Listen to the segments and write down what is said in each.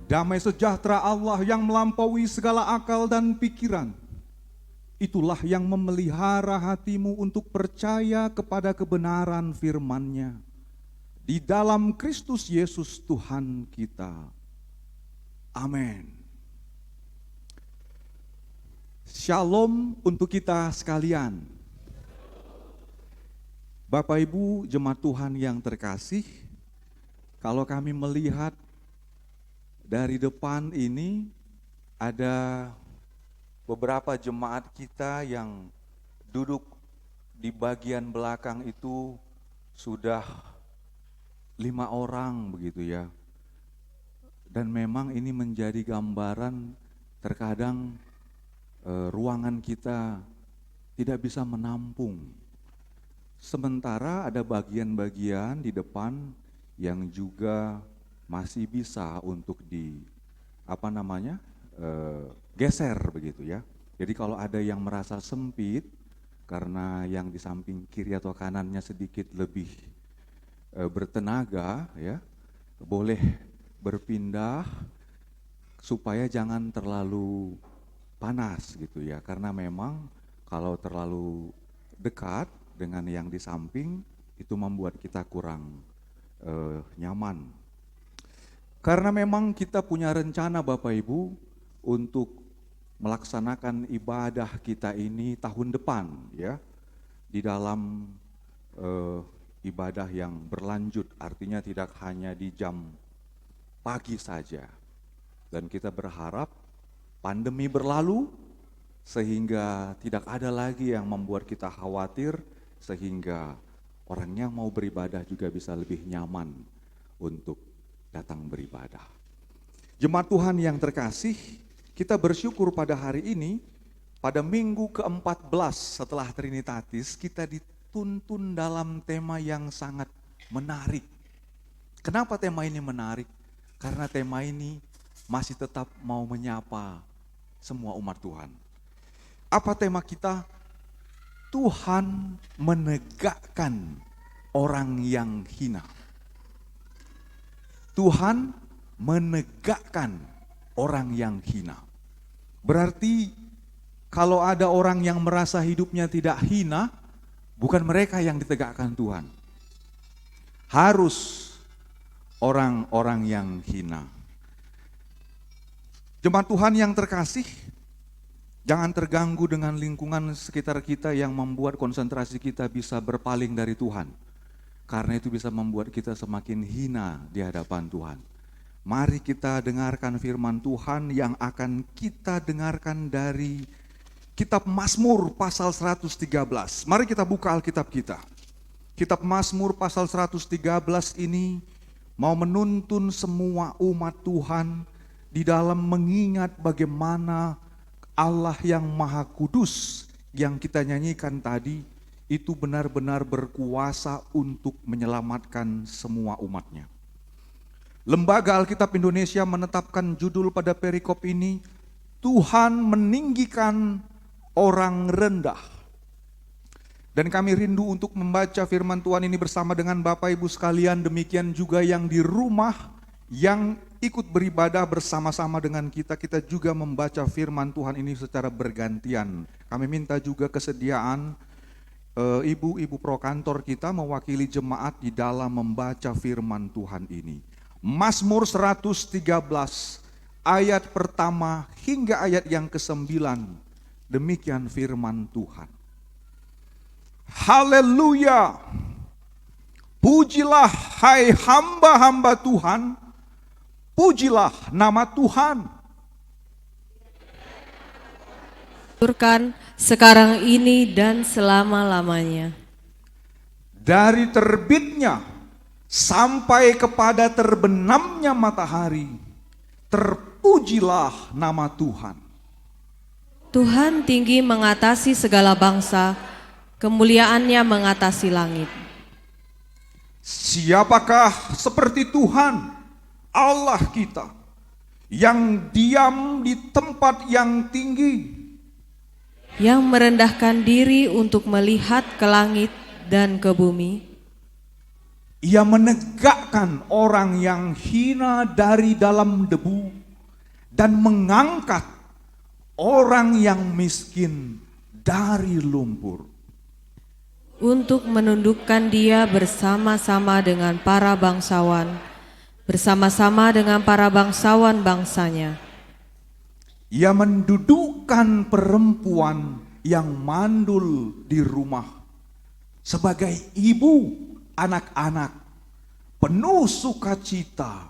Damai sejahtera Allah yang melampaui segala akal dan pikiran, itulah yang memelihara hatimu untuk percaya kepada kebenaran firman-Nya di dalam Kristus Yesus Tuhan kita. Amin. Shalom untuk kita sekalian. Bapak Ibu jemaat Tuhan yang terkasih, kalau kami melihat dari depan ini ada beberapa jemaat kita yang duduk di bagian belakang itu sudah 5 orang begitu ya. Dan memang ini menjadi gambaran terkadang ruangan kita tidak bisa menampung. Sementara ada bagian-bagian di depan yang juga masih bisa untuk geser begitu ya. Jadi kalau ada yang merasa sempit karena yang di samping kiri atau kanannya sedikit lebih bertenaga ya, boleh berpindah supaya jangan terlalu panas gitu ya. Karena memang kalau terlalu dekat dengan yang di samping itu membuat kita kurang nyaman. Karena memang kita punya rencana Bapak Ibu untuk melaksanakan ibadah kita ini tahun depan ya, di dalam ibadah yang berlanjut, artinya tidak hanya di jam pagi saja. Dan kita berharap pandemi berlalu sehingga tidak ada lagi yang membuat kita khawatir, sehingga orang yang mau beribadah juga bisa lebih nyaman untuk datang beribadah. Jemaat Tuhan yang terkasih, kita bersyukur pada hari ini, pada minggu ke-14 setelah Trinitatis, kita dituntun dalam tema yang sangat menarik. Kenapa tema ini menarik? Karena tema ini masih tetap mau menyapa semua umat Tuhan. Apa tema kita? Tuhan menegakkan orang yang hina. Tuhan menegakkan orang yang hina. Berarti kalau ada orang yang merasa hidupnya tidak hina, bukan mereka yang ditegakkan Tuhan. Harus orang-orang yang hina. Jemaat Tuhan yang terkasih, jangan terganggu dengan lingkungan sekitar kita yang membuat konsentrasi kita bisa berpaling dari Tuhan. Karena itu bisa membuat kita semakin hina di hadapan Tuhan. Mari kita dengarkan firman Tuhan yang akan kita dengarkan dari Kitab Mazmur pasal 113. Mari kita buka Alkitab kita. Kitab Mazmur pasal 113 ini mau menuntun semua umat Tuhan di dalam mengingat bagaimana Allah yang Maha Kudus yang kita nyanyikan tadi itu benar-benar berkuasa untuk menyelamatkan semua umatnya. Lembaga Alkitab Indonesia menetapkan judul pada perikop ini, Tuhan meninggikan orang rendah. Dan kami rindu untuk membaca firman Tuhan ini bersama dengan Bapak Ibu sekalian, demikian juga yang di rumah yang ikut beribadah bersama-sama dengan kita juga membaca firman Tuhan ini secara bergantian. Kami minta juga kesediaan ibu-ibu prokantor kita mewakili jemaat di dalam membaca firman Tuhan ini. Mazmur 113 ayat pertama hingga ayat yang ke-9. Demikian firman Tuhan. Haleluya. Pujilah hai hamba-hamba Tuhan. Pujilah nama Tuhan. Turkan sekarang ini dan selama-lamanya. Dari terbitnya sampai kepada terbenamnya matahari, terpujilah nama Tuhan. Tuhan tinggi mengatasi segala bangsa, kemuliaannya mengatasi langit. Siapakah seperti Tuhan, Allah kita, yang diam di tempat yang tinggi, yang merendahkan diri untuk melihat ke langit dan ke bumi. Ia menegakkan orang yang hina dari dalam debu dan mengangkat orang yang miskin dari lumpur. Untuk menundukkan dia bersama-sama dengan para bangsawan, bersama-sama dengan para bangsawan bangsanya. Ia mendudukkan perempuan yang mandul di rumah sebagai ibu anak-anak, penuh sukacita.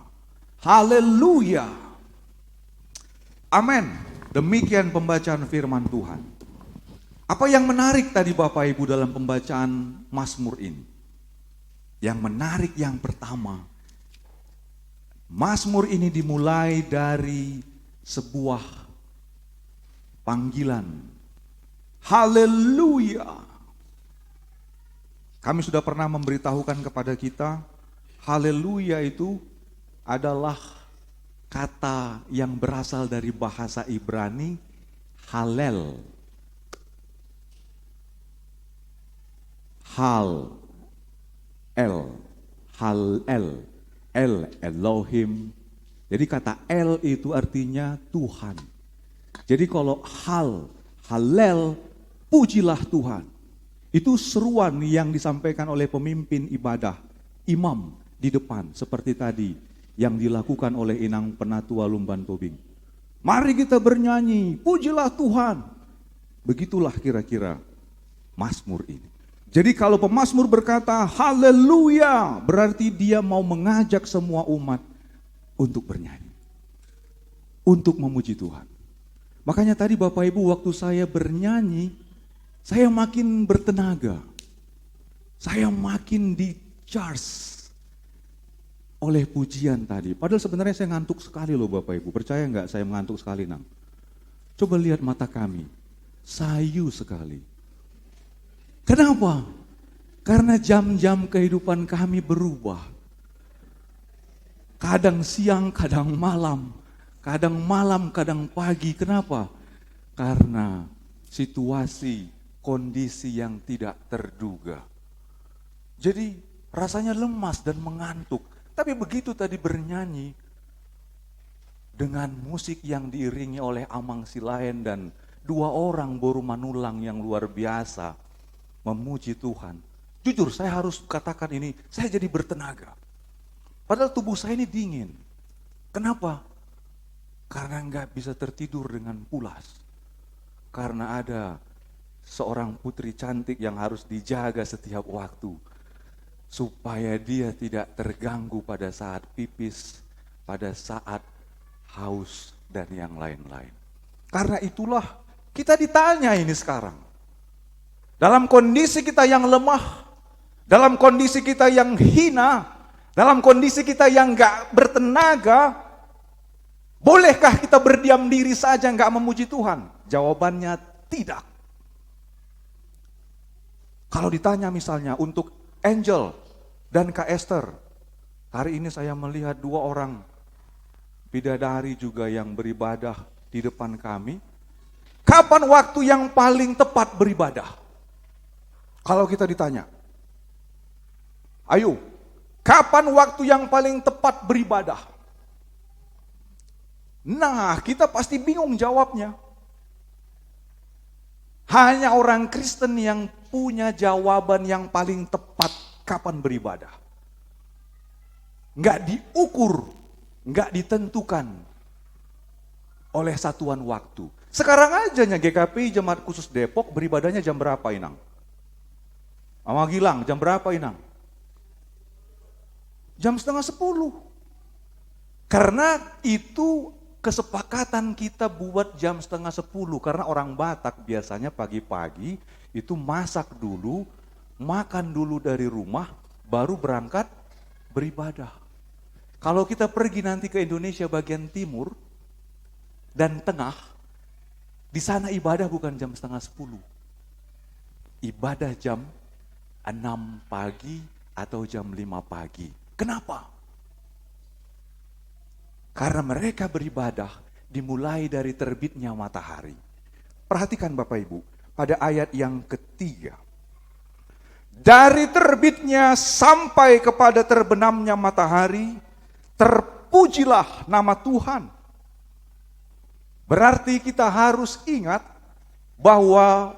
Haleluya. Amin. Demikian pembacaan firman Tuhan. Apa yang menarik tadi Bapak Ibu dalam pembacaan Mazmur ini? Yang menarik yang pertama, Mazmur ini dimulai dari sebuah panggilan. Haleluya. Kami sudah pernah memberitahukan kepada kita, haleluya itu adalah kata yang berasal dari bahasa Ibrani, halel. El Elohim. Jadi kata El itu artinya Tuhan. Jadi kalau halel, pujilah Tuhan. Itu seruan yang disampaikan oleh pemimpin ibadah, imam di depan seperti tadi yang dilakukan oleh Inang Penatua Lumban Tobing. Mari kita bernyanyi, pujilah Tuhan. Begitulah kira-kira Mazmur ini. Jadi kalau pemazmur berkata haleluya, berarti dia mau mengajak semua umat untuk bernyanyi, untuk memuji Tuhan. Makanya tadi Bapak Ibu waktu saya bernyanyi, saya makin bertenaga. Saya makin di-charge oleh pujian tadi. Padahal sebenarnya saya ngantuk sekali loh Bapak Ibu. Percaya enggak saya mengantuk sekali, Nang? Coba lihat mata kami, sayu sekali. Kenapa? Karena jam-jam kehidupan kami berubah. Kadang siang, kadang malam. Kadang malam, kadang pagi. Kenapa? Karena situasi, kondisi yang tidak terduga. Jadi rasanya lemas dan mengantuk. Tapi begitu tadi bernyanyi dengan musik yang diiringi oleh Amang Silayan dan 2 orang Boru Manulang yang luar biasa memuji Tuhan. Jujur saya harus katakan ini, saya jadi bertenaga. Padahal tubuh saya ini dingin. Kenapa? Karena enggak bisa tertidur dengan pulas. Karena ada seorang putri cantik yang harus dijaga setiap waktu. Supaya dia tidak terganggu pada saat pipis, pada saat haus dan yang lain-lain. Karena itulah kita ditanya ini sekarang. Dalam kondisi kita yang lemah, dalam kondisi kita yang hina, dalam kondisi kita yang gak bertenaga, bolehkah kita berdiam diri saja gak memuji Tuhan? Jawabannya tidak. Kalau ditanya misalnya untuk Angel dan Kak Esther, hari ini saya melihat 2 orang bidadari juga yang beribadah di depan kami. Kapan waktu yang paling tepat beribadah? Kalau kita ditanya, ayo, kapan waktu yang paling tepat beribadah? Nah, kita pasti bingung jawabnya. Hanya orang Kristen yang punya jawaban yang paling tepat kapan beribadah. Enggak diukur, enggak ditentukan oleh satuan waktu. Sekarang aja GKPI Jemaat Khusus Depok beribadahnya jam berapa, Inang? Mama Gilang, jam berapa, Inang? Jam 9:30. Karena itu kesepakatan kita buat jam 9:30. Karena orang Batak biasanya pagi-pagi itu masak dulu, makan dulu dari rumah, baru berangkat beribadah. Kalau kita pergi nanti ke Indonesia bagian timur dan tengah, di sana ibadah bukan jam 9:30. Ibadah jam 6 pagi atau jam 5 pagi. Kenapa? Karena mereka beribadah dimulai dari terbitnya matahari. Perhatikan Bapak Ibu, pada ayat yang ketiga. Dari terbitnya sampai kepada terbenamnya matahari, terpujilah nama Tuhan. Berarti kita harus ingat bahwa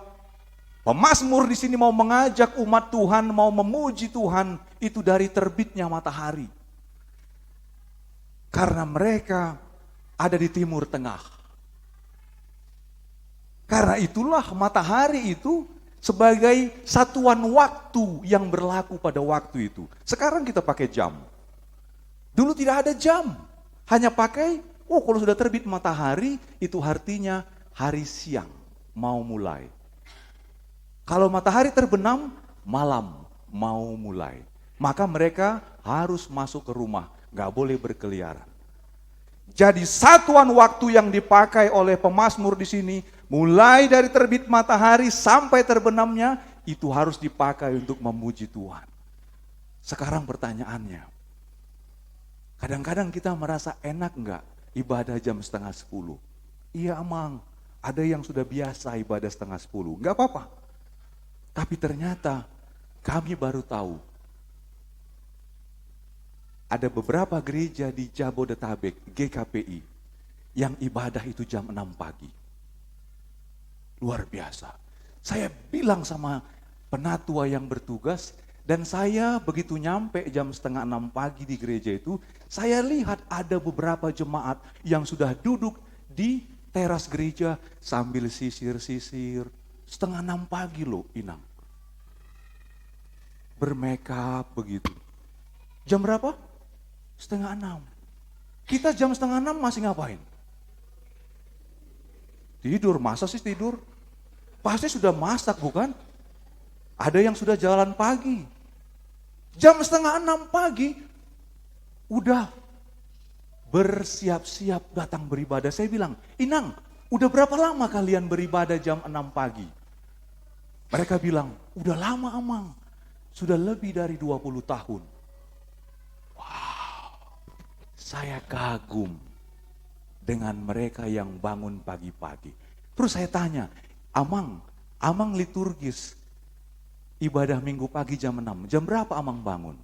pemazmur di sini mau mengajak umat Tuhan, mau memuji Tuhan itu dari terbitnya matahari. Karena mereka ada di timur tengah. Karena itulah matahari itu sebagai satuan waktu yang berlaku pada waktu itu. Sekarang kita pakai jam. Dulu tidak ada jam. Hanya pakai, kalau sudah terbit matahari, itu artinya hari siang mau mulai. Kalau matahari terbenam, malam mau mulai. Maka mereka harus masuk ke rumah, gak boleh berkeliaran. Jadi satuan waktu yang dipakai oleh pemazmur di sini, mulai dari terbit matahari sampai terbenamnya, itu harus dipakai untuk memuji Tuhan. Sekarang pertanyaannya, kadang-kadang kita merasa enak enggak ibadah jam 9:30? Iya Amang, ada yang sudah biasa ibadah 9:30, enggak apa-apa. Tapi ternyata kami baru tahu, ada beberapa gereja di Jabodetabek, GKPI, yang ibadah itu jam 6 pagi. Luar biasa. Saya bilang sama penatua yang bertugas, dan saya begitu nyampe jam 5:30 pagi di gereja itu, saya lihat ada beberapa jemaat yang sudah duduk di teras gereja sambil sisir-sisir. 5:30 pagi loh, Inang. Bermakeup begitu. Jam berapa? 5:30. Kita jam 5:30 masih ngapain? Tidur, masa sih tidur? Pasti sudah masak bukan? Ada yang sudah jalan pagi. Jam 5:30 pagi, udah bersiap-siap datang beribadah. Saya bilang, Inang, udah berapa lama kalian beribadah jam 6 pagi? Mereka bilang, udah lama Amang. Sudah lebih dari 20 tahun. Saya kagum dengan mereka yang bangun pagi-pagi. Terus saya tanya, Amang liturgis ibadah minggu pagi jam 6. Jam berapa Amang bangun?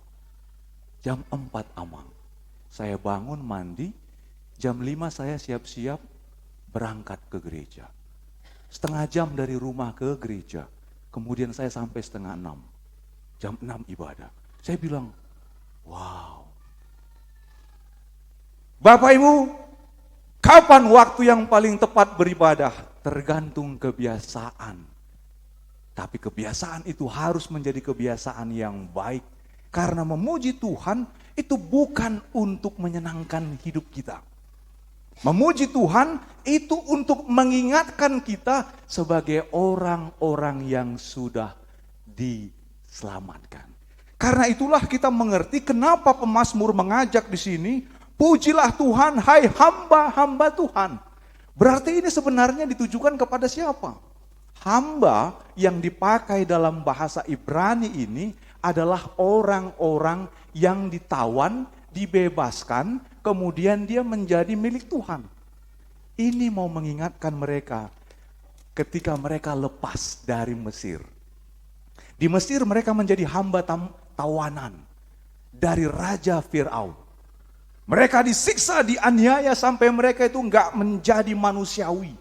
Jam 4 Amang. Saya bangun mandi, jam 5 saya siap-siap berangkat ke gereja. 1/2 jam dari rumah ke gereja. Kemudian saya sampai 5:30. Jam 6 ibadah. Saya bilang, wow. Bapak Ibu, kapan waktu yang paling tepat beribadah? Tergantung kebiasaan. Tapi kebiasaan itu harus menjadi kebiasaan yang baik. Karena memuji Tuhan itu bukan untuk menyenangkan hidup kita. Memuji Tuhan itu untuk mengingatkan kita sebagai orang-orang yang sudah diselamatkan. Karena itulah kita mengerti kenapa pemazmur mengajak di sini, pujilah Tuhan, hai hamba-hamba Tuhan. Berarti ini sebenarnya ditujukan kepada siapa? Hamba yang dipakai dalam bahasa Ibrani ini adalah orang-orang yang ditawan, dibebaskan, kemudian dia menjadi milik Tuhan. Ini mau mengingatkan mereka ketika mereka lepas dari Mesir. Di Mesir mereka menjadi hamba tawanan dari Raja Fir'aun. Mereka disiksa, dianiaya sampai mereka itu enggak menjadi manusiawi.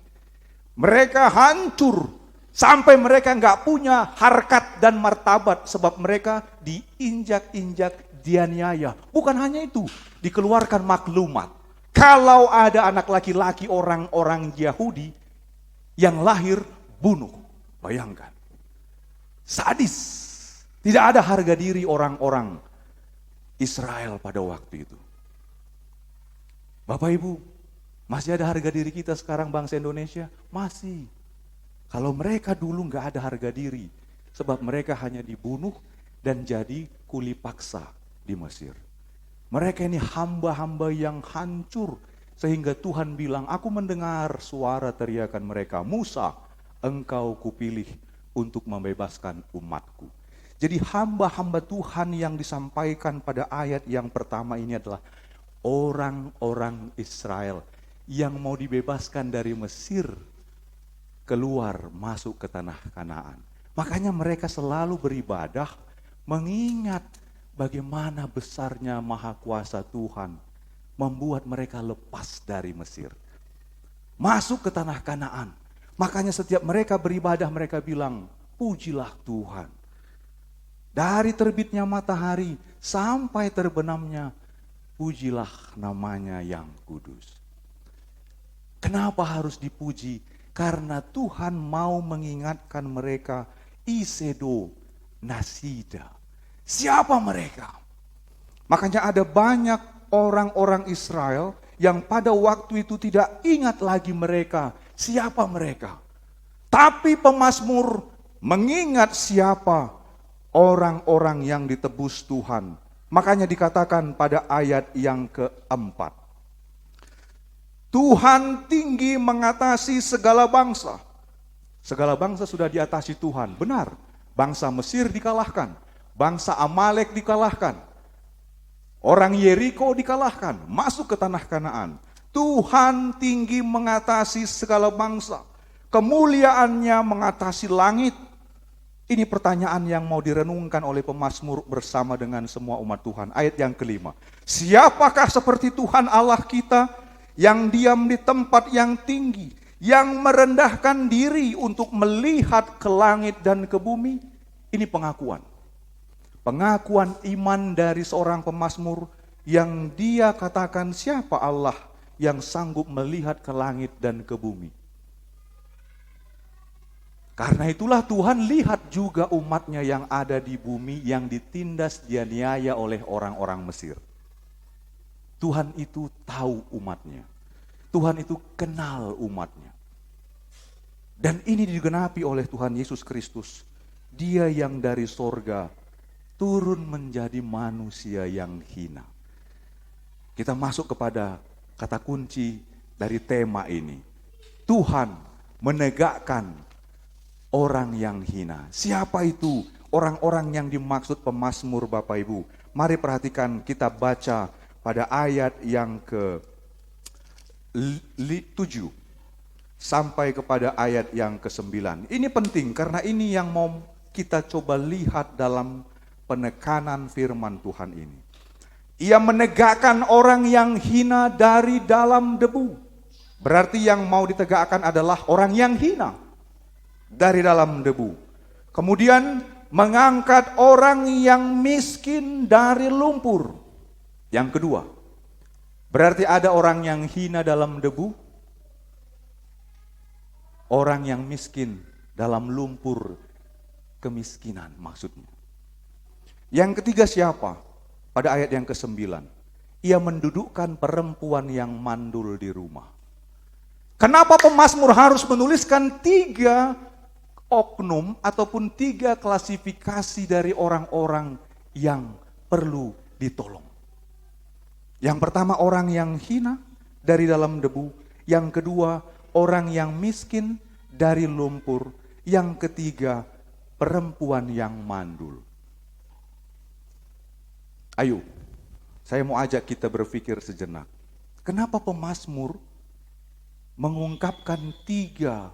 Mereka hancur sampai mereka enggak punya harkat dan martabat sebab mereka diinjak-injak, dianiaya. Bukan hanya itu, dikeluarkan maklumat. Kalau ada anak laki-laki orang-orang Yahudi yang lahir, bunuh. Bayangkan. Sadis. Tidak ada harga diri orang-orang Israel pada waktu itu. Bapak Ibu, masih ada harga diri kita sekarang bangsa Indonesia? Masih. Kalau mereka dulu nggak ada harga diri, sebab mereka hanya dibunuh dan jadi kuli paksa di Mesir. Mereka ini hamba-hamba yang hancur, sehingga Tuhan bilang, aku mendengar suara teriakan mereka, Musa, engkau kupilih untuk membebaskan umatku. Jadi hamba-hamba Tuhan yang disampaikan pada ayat yang pertama ini adalah orang-orang Israel yang mau dibebaskan dari Mesir keluar masuk ke tanah Kanaan. Makanya mereka selalu beribadah mengingat bagaimana besarnya maha kuasa Tuhan membuat mereka lepas dari Mesir. masuk ke tanah Kanaan. Makanya setiap mereka beribadah mereka bilang, pujilah Tuhan. Dari terbitnya matahari sampai terbenamnya, pujilah namanya yang kudus. Kenapa harus dipuji? Karena Tuhan mau mengingatkan mereka, Isedo Nasida. Siapa mereka? Makanya ada banyak orang-orang Israel yang pada waktu itu tidak ingat lagi mereka, siapa mereka. Tapi pemazmur mengingat siapa orang-orang yang ditebus Tuhan. Makanya dikatakan pada ayat yang keempat, Tuhan tinggi mengatasi segala bangsa. Segala bangsa sudah diatasi Tuhan, benar. Bangsa Mesir dikalahkan, bangsa Amalek dikalahkan, orang Yeriko dikalahkan, masuk ke tanah Kanaan. Tuhan tinggi mengatasi segala bangsa, kemuliaannya mengatasi langit. Ini pertanyaan yang mau direnungkan oleh pemazmur bersama dengan semua umat Tuhan. Ayat yang kelima, siapakah seperti Tuhan Allah kita yang diam di tempat yang tinggi, yang merendahkan diri untuk melihat ke langit dan ke bumi? Ini pengakuan. Pengakuan iman dari seorang pemazmur yang dia katakan siapa Allah yang sanggup melihat ke langit dan ke bumi. Karena itulah Tuhan lihat juga umatnya yang ada di bumi yang ditindas dianiaya oleh orang-orang Mesir. Tuhan itu tahu umatnya. Tuhan itu kenal umatnya. Dan ini digenapi oleh Tuhan Yesus Kristus. Dia yang dari sorga turun menjadi manusia yang hina. Kita masuk kepada kata kunci dari tema ini. Tuhan menegakkan orang yang hina. Siapa itu orang-orang yang dimaksud pemazmur Bapak Ibu? Mari perhatikan, kita baca pada ayat yang ke-7 sampai kepada ayat yang ke-9. Ini penting karena ini yang mau kita coba lihat dalam penekanan firman Tuhan ini. Ia menegakkan orang yang hina dari dalam debu. Berarti yang mau ditegakkan adalah orang yang hina dari dalam debu. Kemudian mengangkat orang yang miskin dari lumpur. Yang kedua, berarti ada orang yang hina dalam debu, orang yang miskin dalam lumpur kemiskinan maksudnya. Yang ketiga siapa? Pada ayat yang ke-9, ia mendudukkan perempuan yang mandul di rumah. Kenapa pemazmur harus menuliskan 3 oknum ataupun 3 klasifikasi dari orang-orang yang perlu ditolong? Yang pertama orang yang hina dari dalam debu. Yang kedua orang yang miskin dari lumpur. Yang ketiga perempuan yang mandul. Ayo, saya mau ajak kita berpikir sejenak. Kenapa pemazmur mengungkapkan 3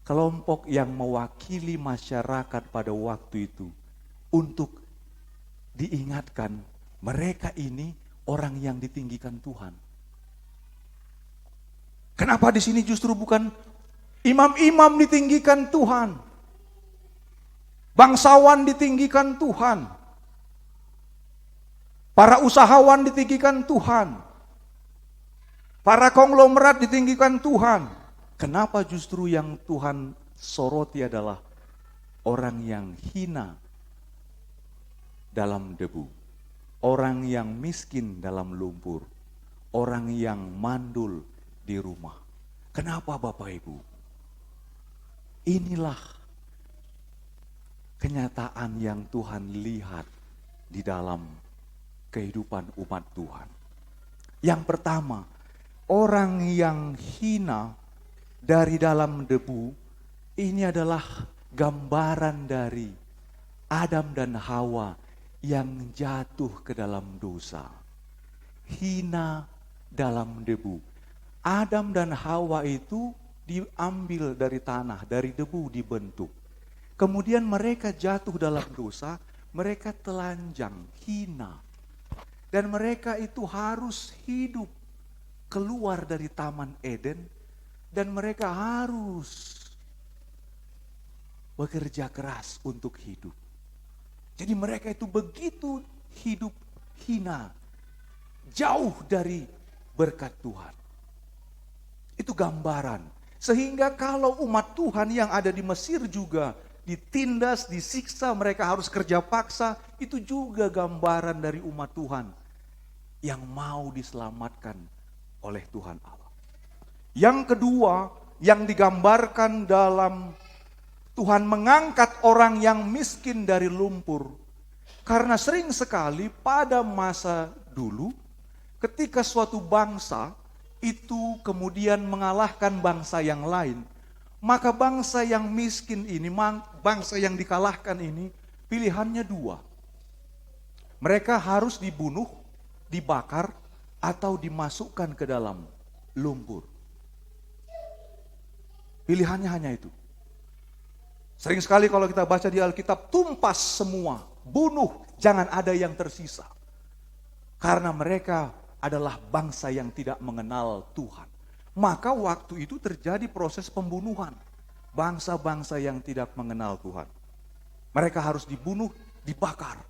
kelompok yang mewakili masyarakat pada waktu itu untuk diingatkan mereka ini orang yang ditinggikan Tuhan. Kenapa di sini justru bukan imam-imam ditinggikan Tuhan, bangsawan ditinggikan Tuhan, para usahawan ditinggikan Tuhan, para konglomerat ditinggikan Tuhan? Kenapa justru yang Tuhan soroti adalah orang yang hina dalam debu? Orang yang miskin dalam lumpur, orang yang mandul di rumah. Kenapa Bapak Ibu? Inilah kenyataan yang Tuhan lihat di dalam kehidupan umat Tuhan. Yang pertama, orang yang hina dari dalam debu, ini adalah gambaran dari Adam dan Hawa yang jatuh ke dalam dosa. Hina dalam debu. Adam dan Hawa itu diambil dari tanah, dari debu dibentuk. Kemudian mereka jatuh dalam dosa, mereka telanjang, hina. Dan mereka itu harus hidup keluar dari Taman Eden dan mereka harus bekerja keras untuk hidup. Jadi mereka itu begitu hidup hina, jauh dari berkat Tuhan. Itu gambaran. Sehingga kalau umat Tuhan yang ada di Mesir juga ditindas, disiksa, mereka harus kerja paksa, itu juga gambaran dari umat Tuhan yang mau diselamatkan oleh Tuhan Allah. Yang kedua, yang digambarkan dalam Tuhan mengangkat orang yang miskin dari lumpur. Karena sering sekali pada masa dulu, ketika suatu bangsa itu kemudian mengalahkan bangsa yang lain, maka bangsa yang miskin ini, bangsa yang dikalahkan ini, pilihannya dua. Mereka harus dibunuh, dibakar, atau dimasukkan ke dalam lumpur. Pilihannya hanya itu. Sering sekali kalau kita baca di Alkitab, tumpas semua, bunuh, jangan ada yang tersisa. Karena mereka adalah bangsa yang tidak mengenal Tuhan. Maka waktu itu terjadi proses pembunuhan bangsa-bangsa yang tidak mengenal Tuhan. Mereka harus dibunuh, dibakar.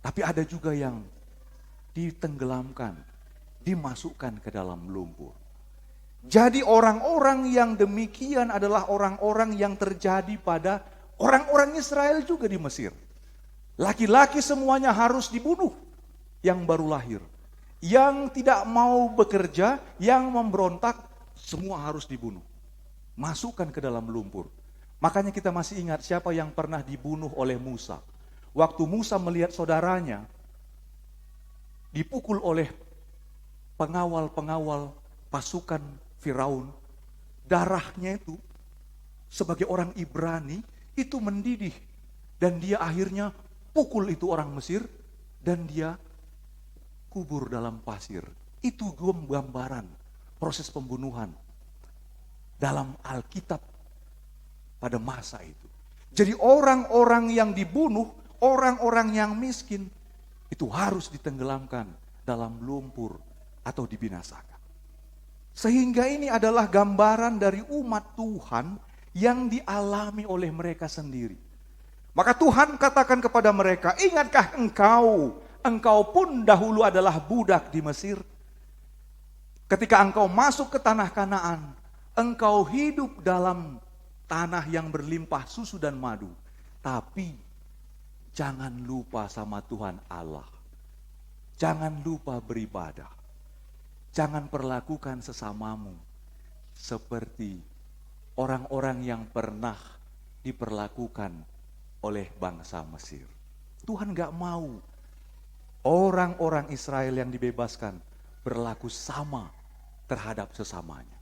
Tapi ada juga yang ditenggelamkan, dimasukkan ke dalam lumpur. Jadi orang-orang yang demikian adalah orang-orang yang terjadi pada orang-orang Israel juga di Mesir. Laki-laki semuanya harus dibunuh yang baru lahir. Yang tidak mau bekerja, yang memberontak, semua harus dibunuh. Masukkan ke dalam lumpur. Makanya kita masih ingat siapa yang pernah dibunuh oleh Musa. Waktu Musa melihat saudaranya dipukul oleh pengawal-pengawal pasukan Firaun, darahnya itu sebagai orang Ibrani itu mendidih. Dan dia akhirnya pukul itu orang Mesir dan dia kubur dalam pasir. Itu gambaran proses pembunuhan dalam Alkitab pada masa itu. Jadi orang-orang yang dibunuh, orang-orang yang miskin, itu harus ditenggelamkan dalam lumpur atau dibinasakan. Sehingga ini adalah gambaran dari umat Tuhan yang dialami oleh mereka sendiri. Maka Tuhan katakan kepada mereka, ingatkah engkau pun dahulu adalah budak di Mesir. Ketika engkau masuk ke tanah Kanaan, engkau hidup dalam tanah yang berlimpah susu dan madu. Tapi jangan lupa sama Tuhan Allah. Jangan lupa beribadah. Jangan perlakukan sesamamu seperti orang-orang yang pernah diperlakukan oleh bangsa Mesir. Tuhan gak mau orang-orang Israel yang dibebaskan berlaku sama terhadap sesamanya.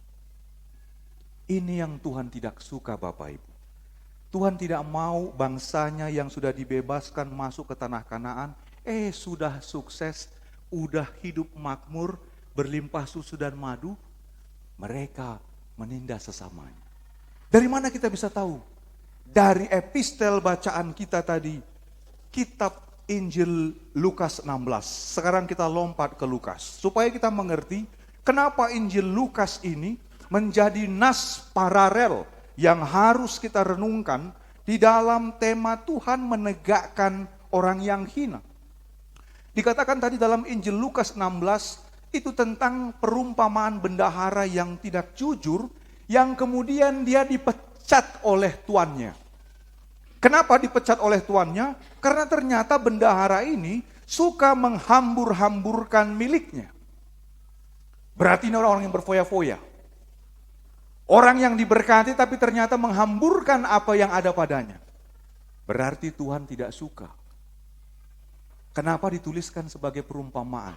Ini yang Tuhan tidak suka, Bapak Ibu. Tuhan tidak mau bangsanya yang sudah dibebaskan masuk ke tanah Kanaan, sudah sukses, udah hidup makmur, berlimpah susu dan madu, mereka menindas sesamanya. Dari mana kita bisa tahu? Dari epistel bacaan kita tadi, kitab Injil Lukas 16. Sekarang kita lompat ke Lukas, supaya kita mengerti kenapa Injil Lukas ini menjadi nas paralel yang harus kita renungkan di dalam tema Tuhan menegakkan orang yang hina. Dikatakan tadi dalam Injil Lukas 16, itu tentang perumpamaan bendahara yang tidak jujur, yang kemudian dia dipecat oleh tuannya. Kenapa dipecat oleh tuannya? Karena ternyata bendahara ini suka menghambur-hamburkan miliknya. Berarti ini orang yang berfoya-foya. Orang yang diberkati tapi ternyata menghamburkan apa yang ada padanya. Berarti Tuhan tidak suka. Kenapa dituliskan sebagai perumpamaan?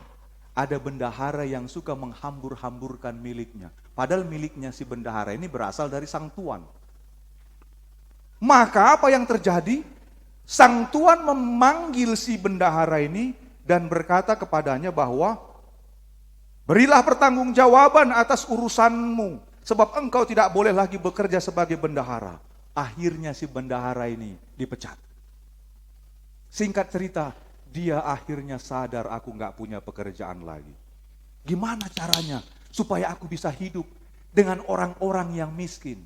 Ada bendahara yang suka menghambur-hamburkan miliknya. Padahal miliknya si bendahara ini berasal dari sang tuan. Maka apa yang terjadi? Sang tuan memanggil si bendahara ini dan berkata kepadanya bahwa berilah pertanggungjawaban atas urusanmu, sebab engkau tidak boleh lagi bekerja sebagai bendahara. Akhirnya si bendahara ini dipecat. Singkat cerita, dia akhirnya sadar aku gak punya pekerjaan lagi. Gimana caranya supaya aku bisa hidup dengan orang-orang yang miskin?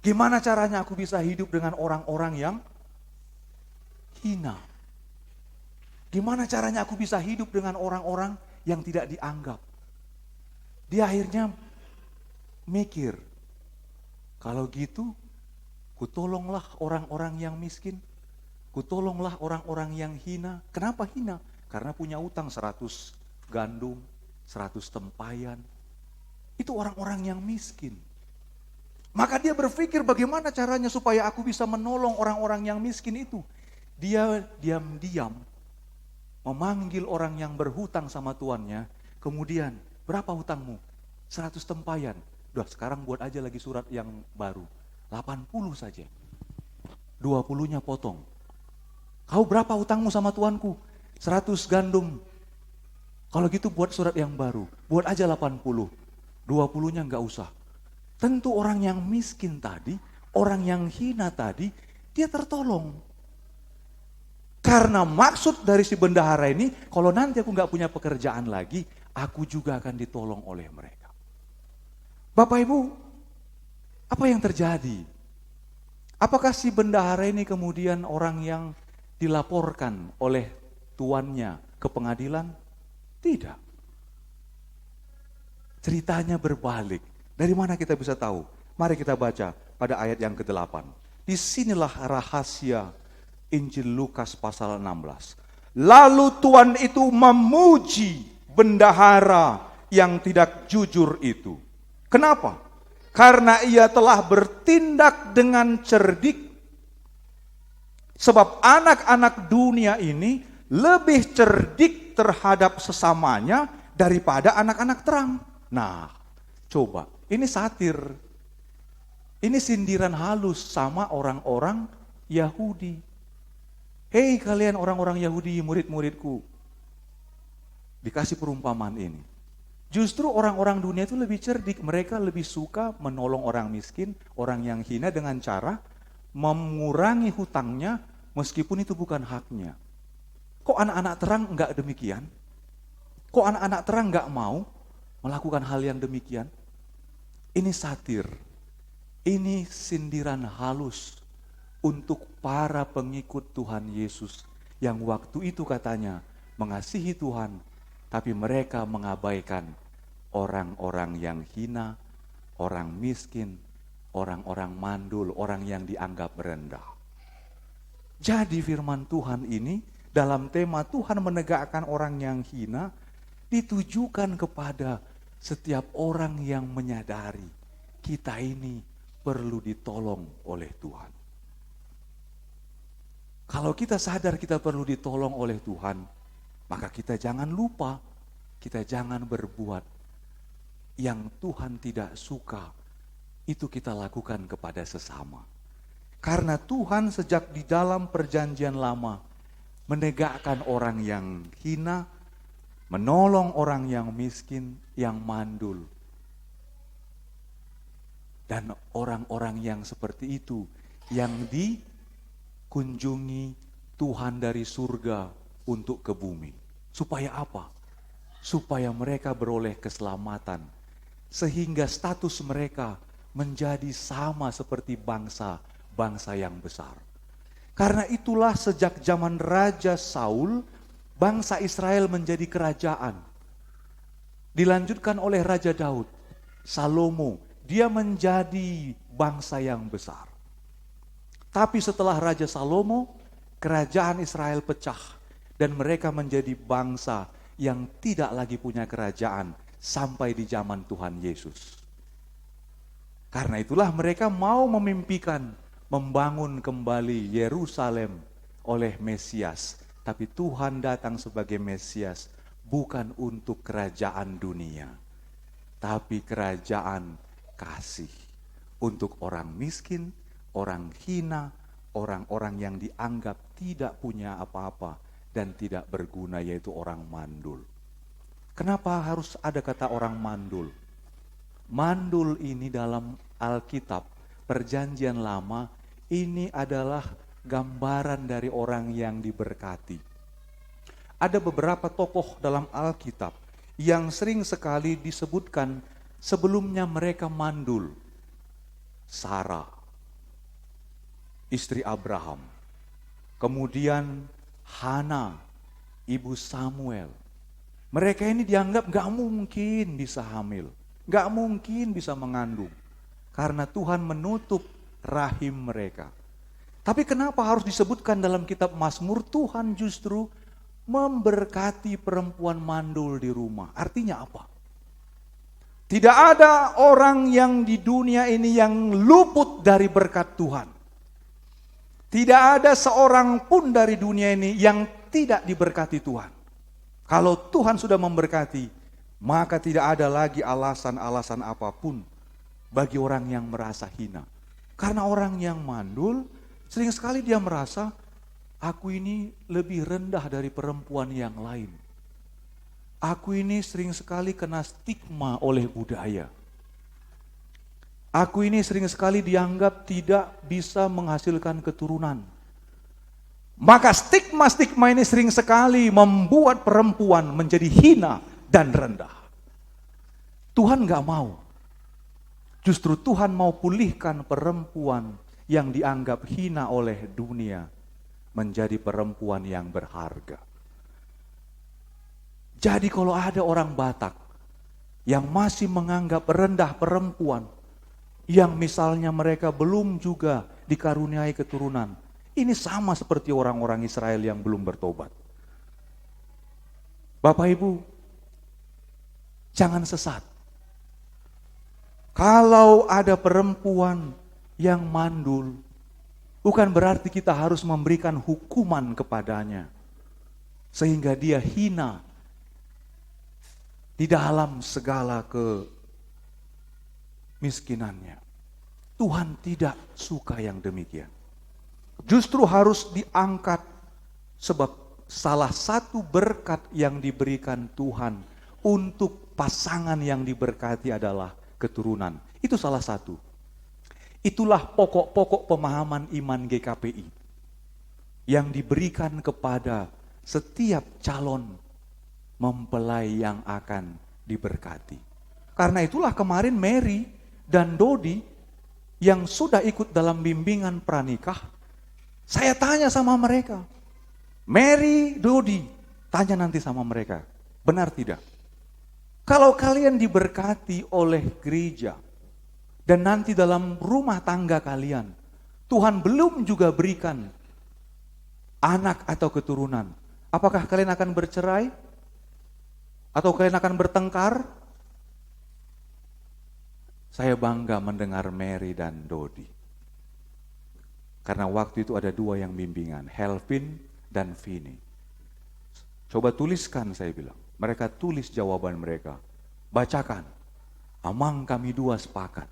Gimana caranya aku bisa hidup dengan orang-orang yang hina? Gimana caranya aku bisa hidup dengan orang-orang yang tidak dianggap? Dia akhirnya mikir, kalau gitu kutolonglah orang-orang yang miskin, kutolonglah orang-orang yang hina. Kenapa hina? Karena punya utang 100 gandum, 100 tempayan. Itu orang-orang yang miskin. Maka dia berpikir bagaimana caranya supaya aku bisa menolong orang-orang yang miskin itu. Dia diam-diam memanggil orang yang berhutang sama tuannya. Kemudian, berapa hutangmu? 100 tempayan. Udah sekarang buat aja lagi surat yang baru. 80 saja. 20-nya potong. Kau berapa hutangmu sama tuanku? 100 gandum. Kalau gitu buat surat yang baru. Buat aja 80. 20-nya enggak usah. Tentu orang yang miskin tadi, orang yang hina tadi, dia tertolong. Karena maksud dari si bendahara ini, kalau nanti aku enggak punya pekerjaan lagi, aku juga akan ditolong oleh mereka. Bapak Ibu, apa yang terjadi? Apakah si bendahara ini kemudian orang yang dilaporkan oleh tuannya ke pengadilan? Tidak. Ceritanya berbalik. Dari mana kita bisa tahu? Mari kita baca pada ayat yang ke-8. Disinilah rahasia Injil Lukas pasal 16. Lalu Tuan itu memuji bendahara yang tidak jujur itu. Kenapa? Karena ia telah bertindak dengan cerdik. Sebab anak-anak dunia ini lebih cerdik terhadap sesamanya daripada anak-anak terang. Nah, coba, ini satir. Ini sindiran halus sama orang-orang Yahudi. Hei kalian orang-orang Yahudi, murid-muridku. Dikasih perumpamaan ini. Justru orang-orang dunia itu lebih cerdik. Mereka lebih suka menolong orang miskin, orang yang hina dengan cara mengurangi hutangnya meskipun itu bukan haknya. Kok anak-anak terang enggak demikian? Kok anak-anak terang enggak mau melakukan hal yang demikian? Ini satir. Ini sindiran halus untuk para pengikut Tuhan Yesus yang waktu itu katanya mengasihi Tuhan, tapi mereka mengabaikan orang-orang yang hina, orang miskin, orang-orang mandul, orang yang dianggap rendah. Jadi firman Tuhan ini dalam tema Tuhan menegakkan orang yang hina ditujukan kepada setiap orang yang menyadari kita ini perlu ditolong oleh Tuhan. Kalau kita sadar kita perlu ditolong oleh Tuhan, maka kita jangan lupa, kita jangan berbuat yang Tuhan tidak suka, itu kita lakukan kepada sesama. Karena Tuhan sejak di dalam perjanjian lama menegakkan orang yang hina, menolong orang yang miskin, yang mandul. Dan orang-orang yang seperti itu yang dikunjungi Tuhan dari surga untuk ke bumi. Supaya apa? Supaya mereka beroleh keselamatan. Sehingga status mereka menjadi sama seperti bangsa yang besar. Karena itulah sejak zaman Raja Saul, bangsa Israel menjadi kerajaan. Dilanjutkan oleh Raja Daud, Salomo, dia menjadi bangsa yang besar. Tapi setelah Raja Salomo, kerajaan Israel pecah. Dan mereka menjadi bangsa yang tidak lagi punya kerajaan sampai di zaman Tuhan Yesus. Karena itulah mereka mau memimpikan membangun kembali Yerusalem oleh Mesias. Tapi Tuhan datang sebagai Mesias bukan untuk kerajaan dunia, tapi kerajaan kasih untuk orang miskin, orang hina, orang-orang yang dianggap tidak punya apa-apa dan tidak berguna, yaitu orang mandul. Kenapa harus ada kata orang mandul? Mandul ini dalam Alkitab, Perjanjian Lama, ini adalah gambaran dari orang yang diberkati. Ada beberapa tokoh dalam Alkitab yang sering sekali disebutkan sebelumnya mereka mandul. Sarah, istri Abraham. Kemudian Hana, ibu Samuel. Mereka ini dianggap gak mungkin bisa hamil. Gak mungkin bisa mengandung. Karena Tuhan menutup rahim mereka. Tapi kenapa harus disebutkan dalam kitab Mazmur? Tuhan justru memberkati perempuan mandul di rumah. Artinya apa? Tidak ada orang yang di dunia ini yang luput dari berkat Tuhan. Tidak ada seorang pun dari dunia ini yang tidak diberkati Tuhan. Kalau Tuhan sudah memberkati, maka tidak ada lagi alasan-alasan apapun bagi orang yang merasa hina. Karena orang yang mandul, sering sekali dia merasa, aku ini lebih rendah dari perempuan yang lain. Aku ini sering sekali kena stigma oleh budaya. Aku ini sering sekali dianggap tidak bisa menghasilkan keturunan. Maka stigma-stigma ini sering sekali membuat perempuan menjadi hina dan rendah. Tuhan gak mau. Justru Tuhan mau pulihkan perempuan yang dianggap hina oleh dunia menjadi perempuan yang berharga. Jadi kalau ada orang Batak yang masih menganggap rendah perempuan, yang misalnya mereka belum juga dikaruniai keturunan, ini sama seperti orang-orang Israel yang belum bertobat. Bapak Ibu, jangan sesat. Kalau ada perempuan yang mandul, bukan berarti kita harus memberikan hukuman kepadanya, sehingga dia hina di dalam segala kemiskinannya. Tuhan tidak suka yang demikian. Justru harus diangkat, sebab salah satu berkat yang diberikan Tuhan untuk pasangan yang diberkati adalah keturunan. Itu salah satu. Itulah pokok-pokok pemahaman iman GKPI yang diberikan kepada setiap calon mempelai yang akan diberkati. Karena itulah kemarin Mary dan Dodi yang sudah ikut dalam bimbingan pranikah, saya tanya sama mereka, Mary, Dodi, tanya nanti sama mereka, benar tidak? Kalau kalian diberkati oleh gereja, dan nanti dalam rumah tangga kalian, Tuhan belum juga berikan anak atau keturunan, apakah kalian akan bercerai? Atau kalian akan bertengkar? Saya bangga mendengar Mary dan Dodi. Karena waktu itu ada dua yang bimbingan, Helvin dan Vini. Coba tuliskan, saya bilang. Mereka tulis jawaban mereka. Bacakan. Amang kami dua sepakat.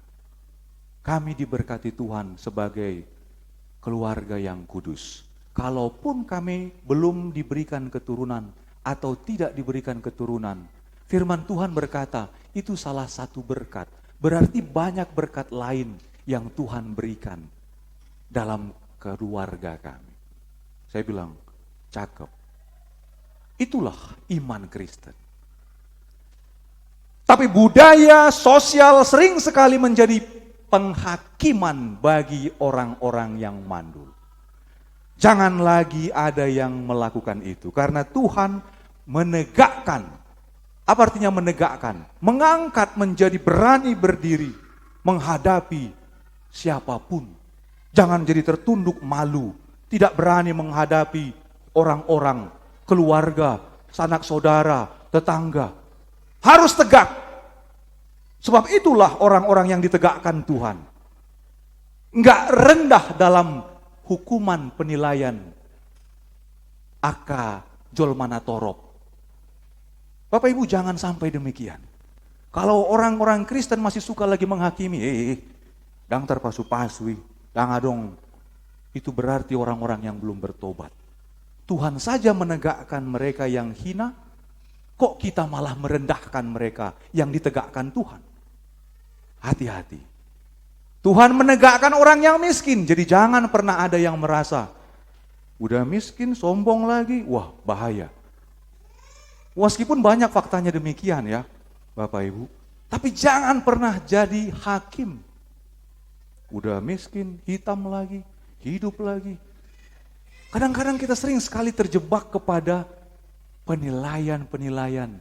Kami diberkati Tuhan sebagai keluarga yang kudus. Kalaupun kami belum diberikan keturunan atau tidak diberikan keturunan, firman Tuhan berkata, itu salah satu berkat. Berarti banyak berkat lain yang Tuhan berikan dalam keluarga kami. Saya bilang, cakep. Itulah iman Kristen. Tapi budaya sosial sering sekali menjadi penghakiman bagi orang-orang yang mandul. Jangan lagi ada yang melakukan itu. Karena Tuhan menegakkan. Apa artinya menegakkan? Mengangkat menjadi berani berdiri. Menghadapi siapapun. Jangan jadi tertunduk malu. Tidak berani menghadapi orang-orang, keluarga, sanak saudara, tetangga. Harus tegak. Sebab itulah orang-orang yang ditegakkan Tuhan. Enggak rendah dalam hukuman penilaian aka jolmana torop. Bapak Ibu jangan sampai demikian. Kalau orang-orang Kristen masih suka lagi menghakimi, dang terpasu-pasui, dang adong, itu berarti orang-orang yang belum bertobat. Tuhan saja menegakkan mereka yang hina, kok kita malah merendahkan mereka yang ditegakkan Tuhan? Hati-hati. Tuhan menegakkan orang yang miskin, jadi jangan pernah ada yang merasa, udah miskin sombong lagi, wah bahaya. Meskipun banyak faktanya demikian ya, Bapak Ibu. Tapi jangan pernah jadi hakim. Udah miskin, hitam lagi, hidup lagi. Kadang-kadang kita sering sekali terjebak kepada penilaian-penilaian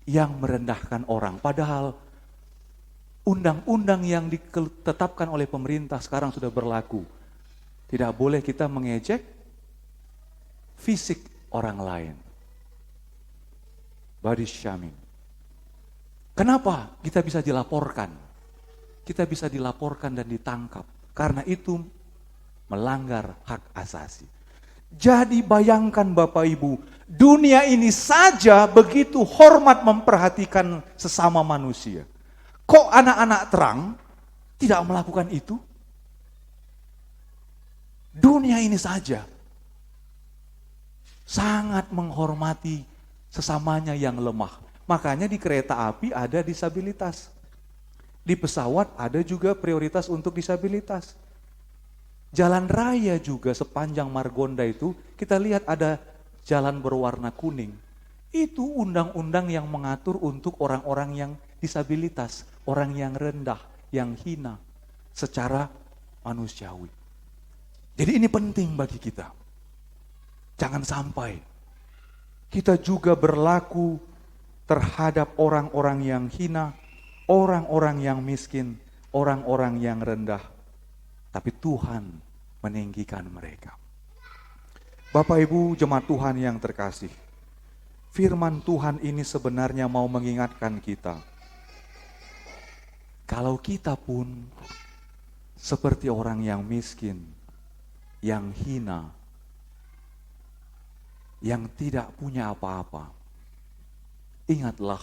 yang merendahkan orang. Padahal undang-undang yang ditetapkan oleh pemerintah sekarang sudah berlaku. Tidak boleh kita mengejek fisik orang lain. Body shaming. Kenapa kita bisa dilaporkan? Kita bisa dilaporkan dan ditangkap. Karena itu melanggar hak asasi. Jadi bayangkan Bapak Ibu, dunia ini saja begitu hormat memperhatikan sesama manusia. Kok anak-anak terang tidak melakukan itu? Dunia ini saja sangat menghormati sesamanya yang lemah. Makanya di kereta api ada disabilitas. Di pesawat ada juga prioritas untuk disabilitas. Jalan raya juga sepanjang Margonda itu kita lihat ada jalan berwarna kuning. Itu undang-undang yang mengatur untuk orang-orang yang disabilitas, orang yang rendah, yang hina secara manusiawi. Jadi ini penting bagi kita. Jangan sampai kita juga berlaku terhadap orang-orang yang hina, orang-orang yang miskin, orang-orang yang rendah. Tapi Tuhan meninggikan mereka. Bapak Ibu jemaat Tuhan yang terkasih, firman Tuhan ini sebenarnya mau mengingatkan kita. Kalau kita pun seperti orang yang miskin, yang hina, yang tidak punya apa-apa, ingatlah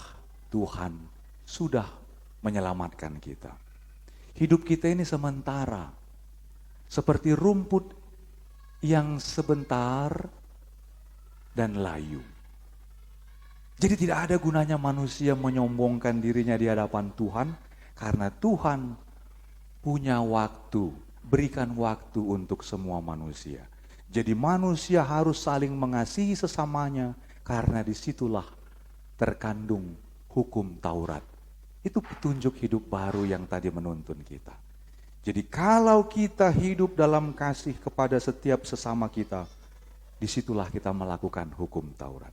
Tuhan sudah menyelamatkan kita. Hidup kita ini sementara, seperti rumput yang sebentar dan layu. Jadi tidak ada gunanya manusia menyombongkan dirinya di hadapan Tuhan, karena Tuhan punya waktu, berikan waktu untuk semua manusia. Jadi manusia harus saling mengasihi sesamanya, karena disitulah terkandung hukum Taurat. Itu petunjuk hidup baru yang tadi menuntun kita. Jadi kalau kita hidup dalam kasih kepada setiap sesama kita, disitulah kita melakukan hukum Taurat.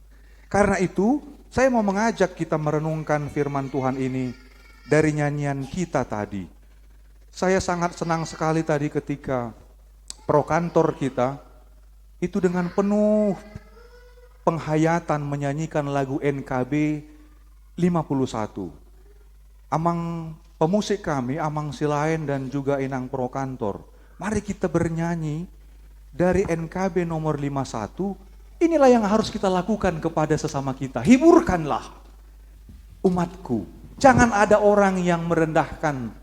Karena itu, saya mau mengajak kita merenungkan firman Tuhan ini dari nyanyian kita tadi. Saya sangat senang sekali tadi ketika prokantor kita itu dengan penuh penghayatan menyanyikan lagu NKB 51. Amang pemusik kami, Amang Silain dan juga Inang Prokantor, mari kita bernyanyi dari NKB nomor 51. Inilah yang harus kita lakukan kepada sesama kita. Hiburkanlah umatku. Jangan ada orang yang merendahkan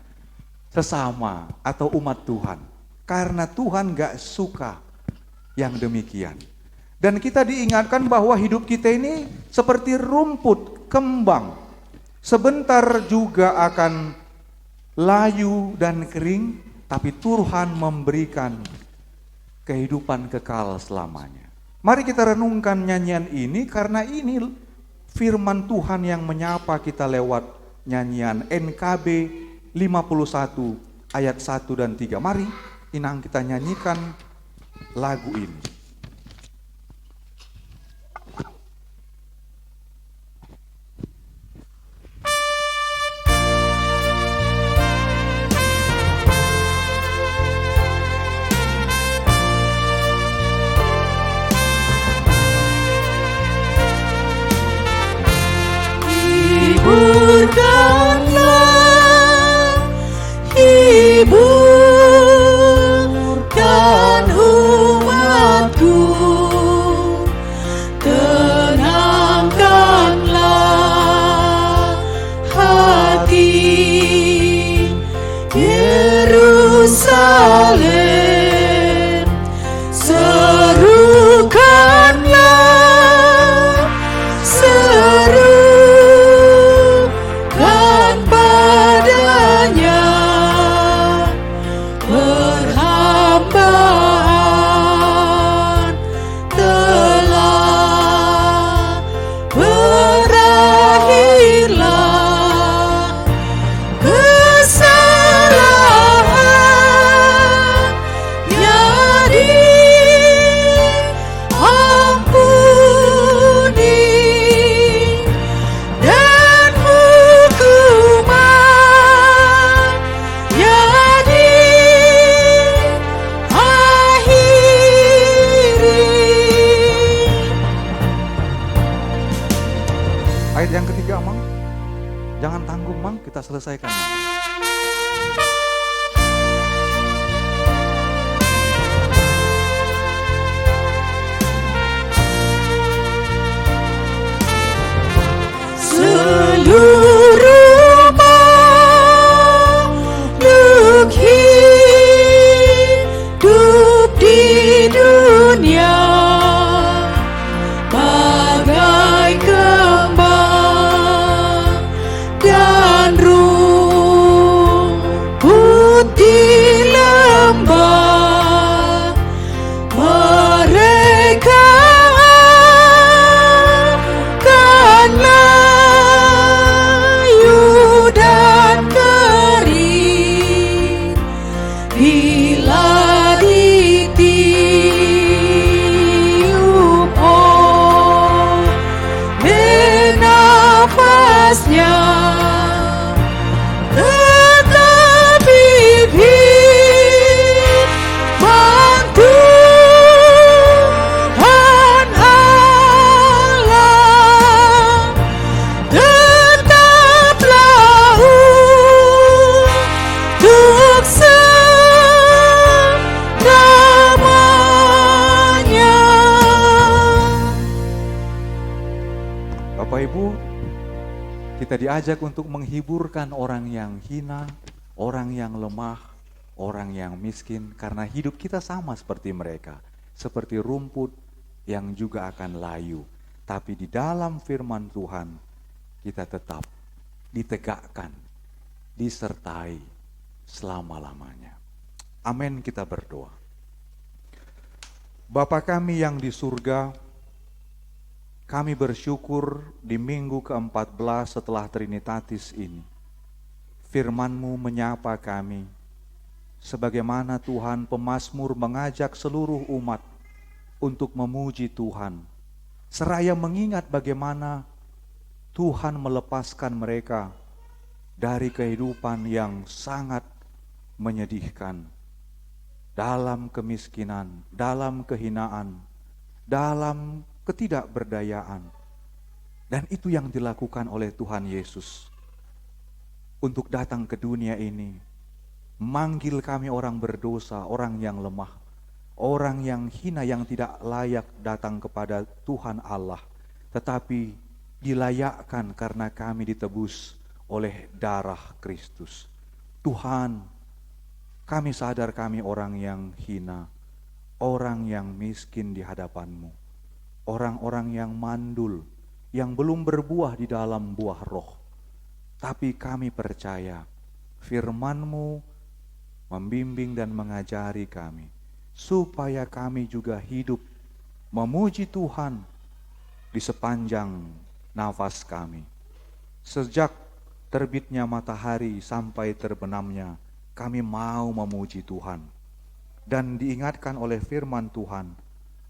sesama atau umat Tuhan. Karena Tuhan gak suka yang demikian. Dan kita diingatkan bahwa hidup kita ini seperti rumput kembang. Sebentar juga akan layu dan kering, tapi Tuhan memberikan kehidupan kekal selamanya. Mari kita renungkan nyanyian ini, karena ini firman Tuhan yang menyapa kita lewat nyanyian NKB 51 ayat 1 dan 3. Mari Inang kita nyanyikan lagu ini. Hiburkan umat Mang. Jangan tanggung, Mang, kita selesaikan, Mang. Seluruh makhluk hidup di dunia bagai kembang dan rumput di lembah, mereka akan layu dan kering bila ditiup oleh nafasnya. Tetapi firman Tuhan Allah tetaplah untuk selamanya. Bapak Ibu, kita diajak untuk menghiburkan orang yang hina, orang yang lemah, orang yang miskin, karena hidup kita sama seperti mereka, seperti rumput yang juga akan layu. Tapi di dalam firman Tuhan, kita tetap ditegakkan, disertai selama-lamanya. Amin, kita berdoa. Bapa kami yang di surga, kami bersyukur di minggu ke-14 setelah Trinitatis ini. Firman-Mu menyapa kami, sebagaimana Tuhan pemazmur mengajak seluruh umat untuk memuji Tuhan, seraya mengingat bagaimana Tuhan melepaskan mereka dari kehidupan yang sangat menyedihkan, dalam kemiskinan, dalam kehinaan, dalam ketidakberdayaan. Dan itu yang dilakukan oleh Tuhan Yesus untuk datang ke dunia ini, manggil kami orang berdosa, orang yang lemah, orang yang hina, yang tidak layak datang kepada Tuhan Allah, tetapi dilayakkan karena kami ditebus oleh darah Kristus. Tuhan, kami sadar kami orang yang hina, orang yang miskin di hadapan-Mu, orang-orang yang mandul, yang belum berbuah di dalam buah roh. Tapi kami percaya firman-Mu membimbing dan mengajari kami, supaya kami juga hidup memuji Tuhan di sepanjang nafas kami. Sejak terbitnya matahari sampai terbenamnya, kami mau memuji Tuhan. Dan diingatkan oleh firman Tuhan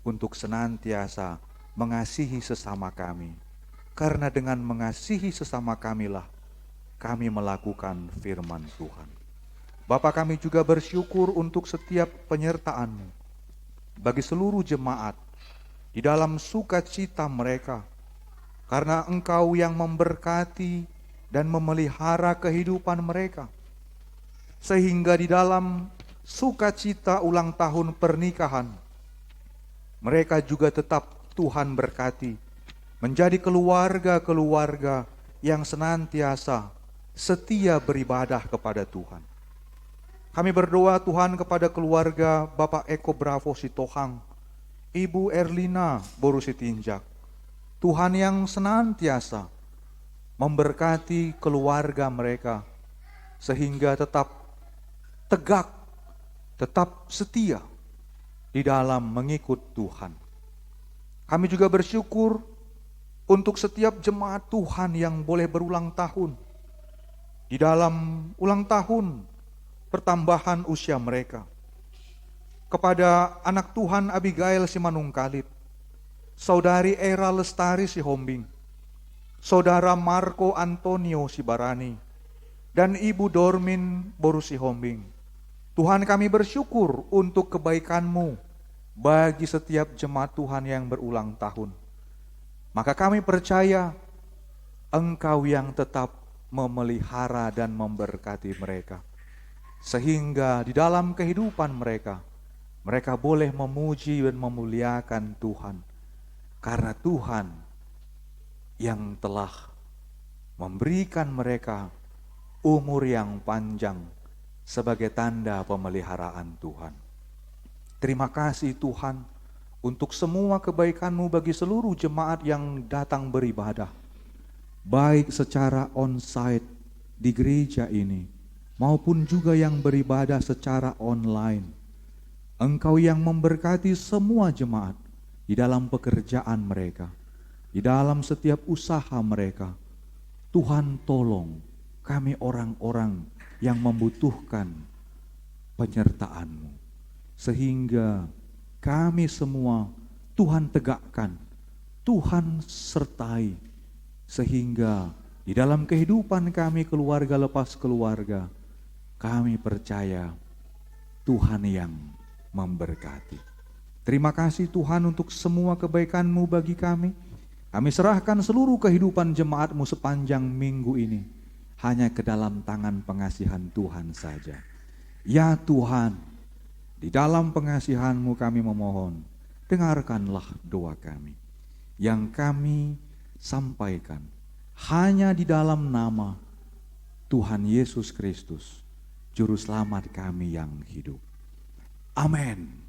untuk senantiasa mengasihi sesama kami. Karena dengan mengasihi sesama kamilah kami melakukan firman Tuhan. Bapa, kami juga bersyukur untuk setiap penyertaan-Mu bagi seluruh jemaat di dalam sukacita mereka, karena Engkau yang memberkati dan memelihara kehidupan mereka, sehingga di dalam sukacita ulang tahun pernikahan mereka juga tetap Tuhan berkati, menjadi keluarga-keluarga yang senantiasa setia beribadah kepada Tuhan. Kami berdoa Tuhan kepada keluarga Bapak Eko Bravo Sitohang, Ibu Erlina Boru Sitinjak. Tuhan yang senantiasa memberkati keluarga mereka, sehingga tetap tegak, tetap setia di dalam mengikut Tuhan. Kami juga bersyukur untuk setiap jemaat Tuhan yang boleh berulang tahun. Di dalam ulang tahun pertambahan usia mereka. Kepada anak Tuhan Abigail Simanungkalit, Saudari Era Lestari Sihombing, Saudara Marco Antonio Sibarani, dan Ibu Dormin Boru Sihombing. Tuhan, kami bersyukur untuk kebaikan-Mu bagi setiap jemaat Tuhan yang berulang tahun. Maka kami percaya Engkau yang tetap memelihara dan memberkati mereka, sehingga di dalam kehidupan mereka, mereka boleh memuji dan memuliakan Tuhan, karena Tuhan yang telah memberikan mereka umur yang panjang sebagai tanda pemeliharaan Tuhan. Terima kasih Tuhan untuk semua kebaikan-Mu bagi seluruh jemaat yang datang beribadah, baik secara on-site di gereja ini, maupun juga yang beribadah secara online. Engkau yang memberkati semua jemaat di dalam pekerjaan mereka, di dalam setiap usaha mereka. Tuhan, tolong kami orang-orang yang membutuhkan penyertaan-Mu, sehingga kami semua Tuhan tegakkan, Tuhan sertai, sehingga di dalam kehidupan kami keluarga lepas keluarga, kami percaya Tuhan yang memberkati. Terima kasih Tuhan untuk semua kebaikan-Mu bagi kami. Kami serahkan seluruh kehidupan jemaat-Mu sepanjang minggu ini hanya ke dalam tangan pengasihan Tuhan saja. Ya Tuhan, di dalam pengasihan-Mu kami memohon, dengarkanlah doa kami yang kami sampaikan hanya di dalam nama Tuhan Yesus Kristus, Juru Selamat kami yang hidup. Amin.